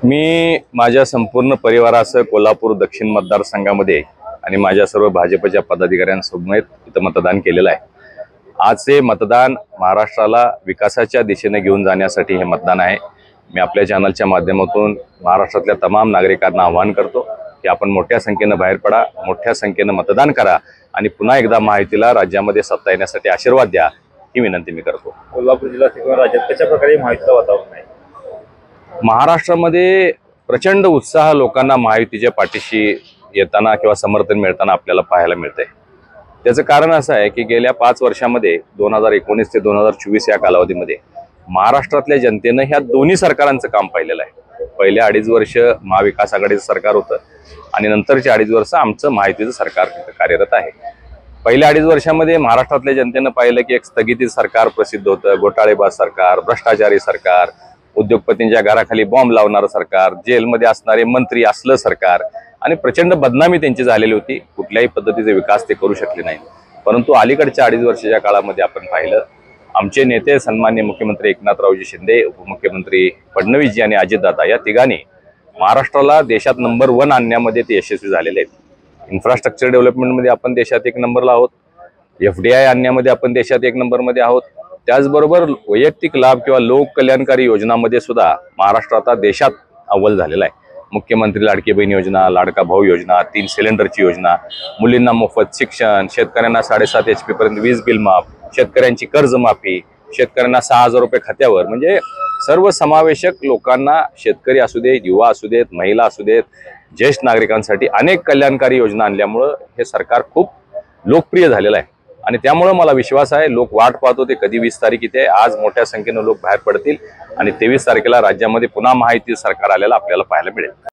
मी माझ्या संपूर्ण परिवारासह कोल्हापूर दक्षिण मतदारसंघामध्ये आणि माझ्या सर्व भाजपच्या पदाधिकाऱ्यांसमवेत इथं मतदान केलेलं आहे। आजचे मतदान महाराष्ट्राला विकासाच्या दिशेने घेऊन जाण्यासाठी हे मतदान आहे। मी आपल्या चॅनलच्या माध्यमातून महाराष्ट्रातल्या तमाम नागरिकांना आवाहन करतो की आपण मोठ्या संख्येने बाहेर पडा, मोठ्या संख्येने मतदान करा आणि पुन्हा एकदा महायुतीला राज्यामध्ये सत्ता येण्यासाठी आशीर्वाद द्या, ही विनंती मी करतो। कोल्हापूर जिल्ह्यात राज्यात कशा प्रकारे महायुतीचं वातावरण आहे? महाराष्ट्रामध्ये प्रचंड उत्साह लोकांना महायुतीच्या पाठीशी येताना किंवा समर्थन मिळताना आपल्याला पाहायला मिळतंय। त्याचं कारण असं आहे की गेल्या 5 वर्षांमध्ये 2019 ते 2024 या कालावधीमध्ये महाराष्ट्रातल्या जनतेनं ह्या दोन्ही सरकारांचं काम पाहिलेलं आहे। पहिल्या 2.5 वर्ष महाविकास आघाडीचं सरकार होतं आणि नंतरची 2.5 वर्ष आमचं महायुतीचं सरकार कार्यरत आहे। पहिल्या 2.5 वर्षांमध्ये महाराष्ट्रातल्या जनतेनं पाहिलं की एक स्थगिती सरकार प्रसिद्ध होतं, घोटाळेबाज सरकार, भ्रष्टाचारी सरकार, उद्योगपतींच्या घराखाली बॉम्ब लावणारं सरकार, जेलमध्ये असणारे मंत्री असलं सरकार आणि प्रचंड बदनामी त्यांची झालेली होती। कुठल्याही पद्धतीचे विकास ते करू शकले नाही। परंतु अलीकडच्या 2.5 वर्षाच्या काळामध्ये आपण पाहिलं, आमचे नेते सन्माननीय मुख्यमंत्री एकनाथरावजी शिंदे, उपमुख्यमंत्री फडणवीसजी आणि अजितदादा या तिघांनी महाराष्ट्राला देशात नंबर 1 आणण्यामध्ये ते यशस्वी झालेले आहेत। इन्फ्रास्ट्रक्चर डेव्हलपमेंटमध्ये आपण देशात 1 नंबरला आहोत, FDI आणण्यामध्ये आपण देशात 1 नंबरमध्ये आहोत। त्याचबरोबर वैयक्तिक लाभ किंवा लोक कल्याणकारी योजनांमध्ये सुद्धा महाराष्ट्र आता देशात अव्वल झालेला आहे। मुख्यमंत्री लाडकी बहीण योजना, लाडका भाऊ योजना, 3 सिलेंडरची योजना, मुलींना मोफत शिक्षण, शेतकऱ्यांना 7.5 HP पर्यंत वीज बिल माफ, शेतकऱ्यांची कर्जमाफी, शेतकऱ्यांना 6,000 रुपये खात्यावर, म्हणजे सर्वसमावेशक लोकांना, शेतकरी असू देत, युवा असू देत, महिला असू देत, ज्येष्ठ नागरिकांसाठी अनेक कल्याणकारी योजना आणल्यामुळं हे सरकार खूप लोकप्रिय झालेलं आहे। आणि त्यामुळे मला विश्वास आहे, लोक वाट पाहतो ते कधी 20 तारीख इथे, आज मोठ्या संख्येने लोक बाहेर पडतील आणि 23 तारखेला राज्यामध्ये पुन्हा महायुती सरकार आलेला आपल्याला पाहायला मिळेल।